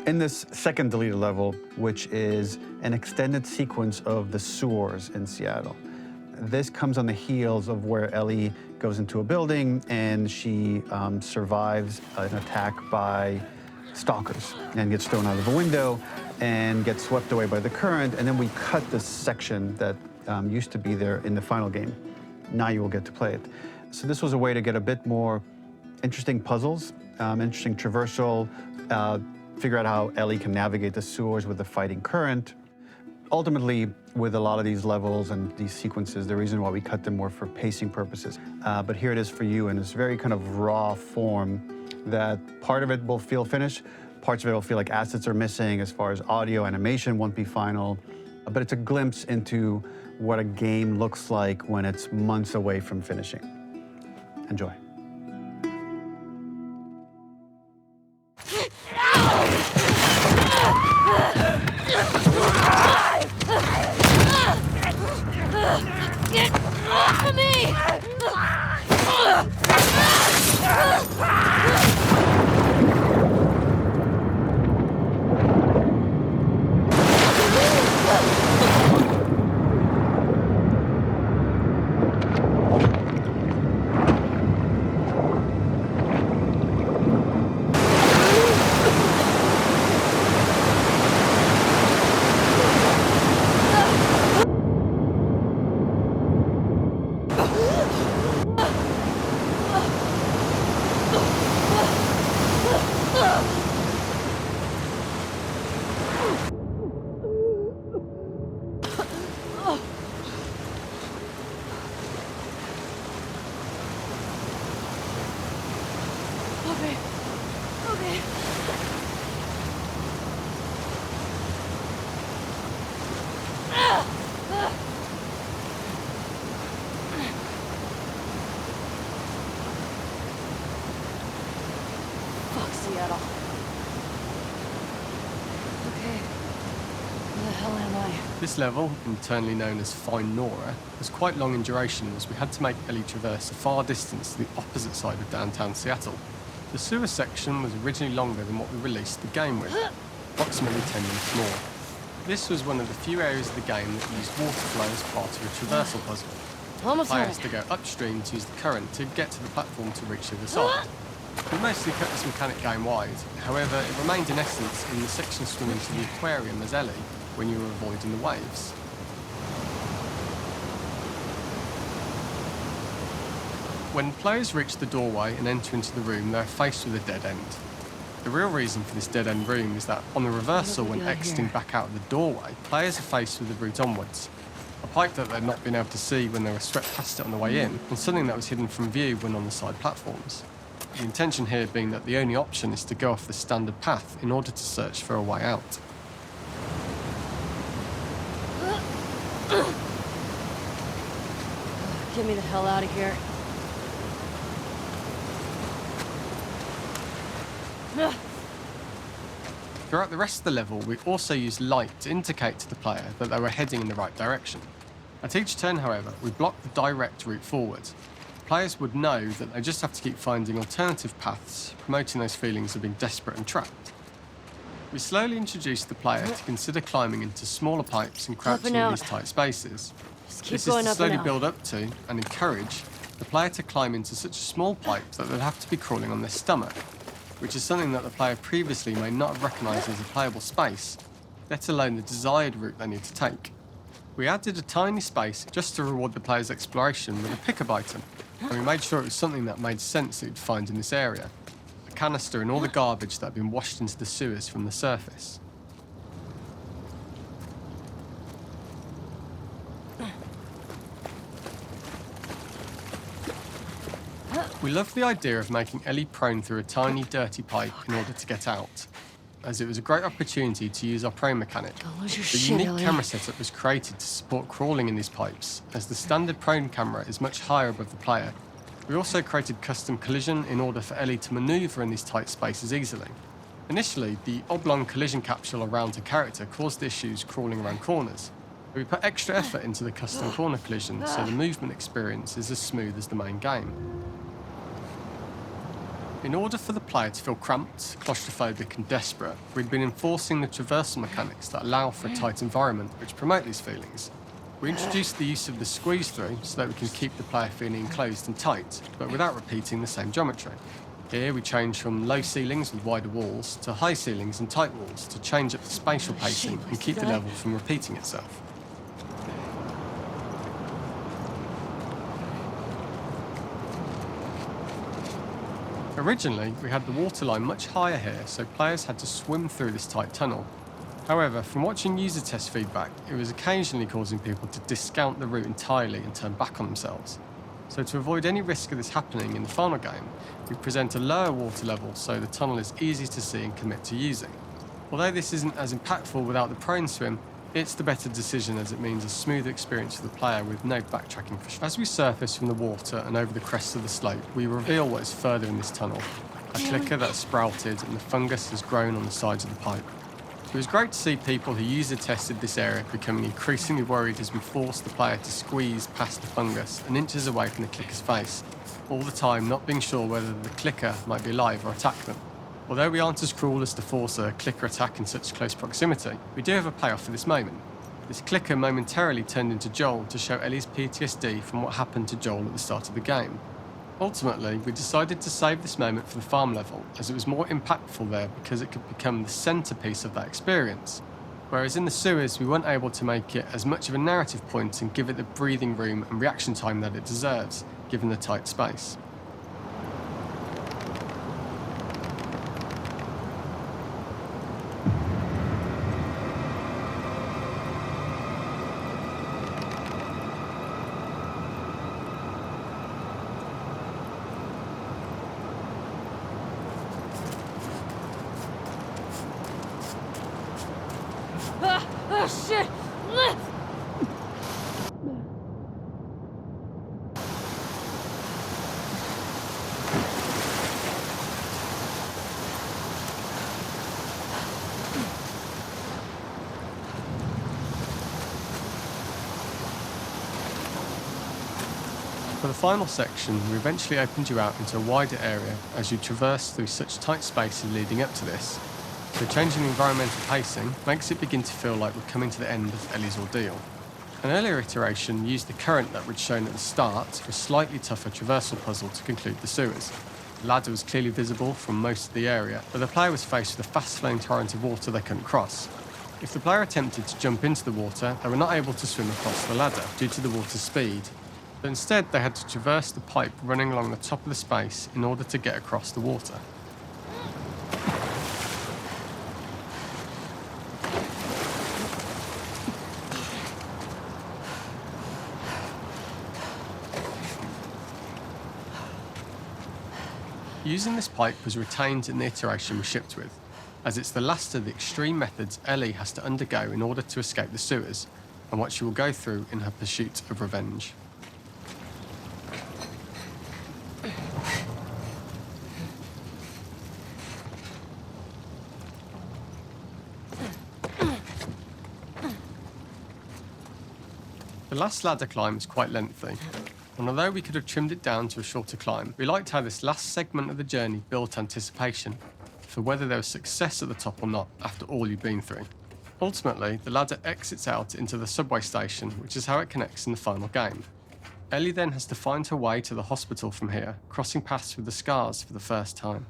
In this second deleted level, which is an extended sequence of the sewers in Seattle, this comes on the heels of where Ellie goes into a building and she survives an attack by stalkers and gets thrown out of a window and gets swept away by the current. And then we cut this section that used to be there in the final game. Now you will get to play it. So this was a way to get a bit more interesting puzzles, interesting traversal, figure out how Ellie can navigate the sewers with the fighting current. Ultimately, with a lot of these levels and these sequences, the reason why we cut them were for pacing purposes. But here it is for you in this very kind of raw form that part of it will feel finished, parts of it will feel like assets are missing as far as audio, animation won't be final. But it's a glimpse into what a game looks like when it's months away from finishing. Enjoy. Get off of me! Okay. Fuck Seattle. Okay. Where the hell am I? This level, internally known as Find Nora, was quite long in duration as we had to make Ellie traverse a far distance to the opposite side of downtown Seattle. The sewer section was originally longer than what we released the game with, approximately 10 minutes more. This was one of the few areas of the game that used water flow as part of a traversal puzzle. Almost Players home. to go upstream to use the current to get to the platform to reach the other side. We mostly kept this mechanic game-wide, however it remained in essence in the section swimming to the aquarium as Ellie when you were avoiding the waves. When players reach the doorway and enter into the room, they're faced with a dead end. The real reason for this dead-end room is that on the reversal, when exiting back out of the doorway, players are faced with the route onwards. A pipe that they'd not been able to see when they were swept past it on the way in, and something that was hidden from view when on the side platforms. The intention here being that the only option is to go off the standard path in order to search for a way out. Get me the hell out of here. Throughout the rest of the level, we also used light to indicate to the player that they were heading in the right direction. At each turn, however, we blocked the direct route forward. Players would know that they just have to keep finding alternative paths, promoting those feelings of being desperate and trapped. We slowly introduced the player to consider climbing into smaller pipes and crouching in these tight spaces. Just keep This going is to up slowly and out. build up to and encourage the player to climb into such a small pipe that they'd have to be crawling on their stomach, which is something that the player previously may not have recognised as a playable space, let alone the desired route they need to take. We added a tiny space just to reward the player's exploration with a pickup item, and we made sure it was something that made sense that you'd find in this area. A canister and all the garbage that had been washed into the sewers from the surface. We loved the idea of making Ellie prone through a tiny, dirty pipe in order to get out, as it was a great opportunity to use our prone mechanic. Don't lose your The shit, unique Ellie. camera setup was created to support crawling in these pipes, as the standard prone camera is much higher above the player. We also created custom collision in order for Ellie to manoeuvre in these tight spaces easily. Initially, the oblong collision capsule around her character caused issues crawling around corners. But we put extra effort into the custom corner collision, so the movement experience is as smooth as the main game. In order for the player to feel cramped, claustrophobic and desperate, we'd been enforcing the traversal mechanics that allow for a tight environment which promote these feelings. We introduced the use of the squeeze through so that we can keep the player feeling enclosed and tight, but without repeating the same geometry. Here we change from low ceilings with wider walls to high ceilings and tight walls to change up the spatial pacing and keep the level from repeating itself. Originally, we had the waterline much higher here, so players had to swim through this tight tunnel. However, from watching user test feedback, it was occasionally causing people to discount the route entirely and turn back on themselves. So to avoid any risk of this happening in the final game, we present a lower water level so the tunnel is easy to see and commit to using. Although this isn't as impactful without the prone swim, it's the better decision as it means a smoother experience for the player with no backtracking for sure. As we surface from the water and over the crest of the slope, we reveal what is further in this tunnel. A clicker that's sprouted and the fungus has grown on the sides of the pipe. It was great to see people who user tested this area becoming increasingly worried as we forced the player to squeeze past the fungus and inches away from the clicker's face, all the time not being sure whether the clicker might be alive or attack them. Although we aren't as cruel as to force a clicker attack in such close proximity, we do have a payoff for this moment. This clicker momentarily turned into Joel to show Ellie's PTSD from what happened to Joel at the start of the game. Ultimately, we decided to save this moment for the farm level, as it was more impactful there because it could become the centrepiece of that experience. Whereas in the sewers, we weren't able to make it as much of a narrative point and give it the breathing room and reaction time that it deserves, given the tight space. Oh, shit! For the final section, we eventually opened you out into a wider area as you traverse through such tight spaces leading up to this. So changing the environmental pacing makes it begin to feel like we're coming to the end of Ellie's ordeal. An earlier iteration used the current that we'd shown at the start for a slightly tougher traversal puzzle to conclude the sewers. The ladder was clearly visible from most of the area, but the player was faced with a fast-flowing torrent of water they couldn't cross. If the player attempted to jump into the water, they were not able to swim across the ladder due to the water's speed, but instead they had to traverse the pipe running along the top of the space in order to get across the water. Using this pipe was retained in the iteration we shipped with, as it's the last of the extreme methods Ellie has to undergo in order to escape the sewers, and what she will go through in her pursuit of revenge. The last ladder climb is quite lengthy, and although we could have trimmed it down to a shorter climb, we liked how this last segment of the journey built anticipation for whether there was success at the top or not after all you've been through. Ultimately, the ladder exits out into the subway station, which is how it connects in the final game. Ellie then has to find her way to the hospital from here, crossing paths with the scars for the first time.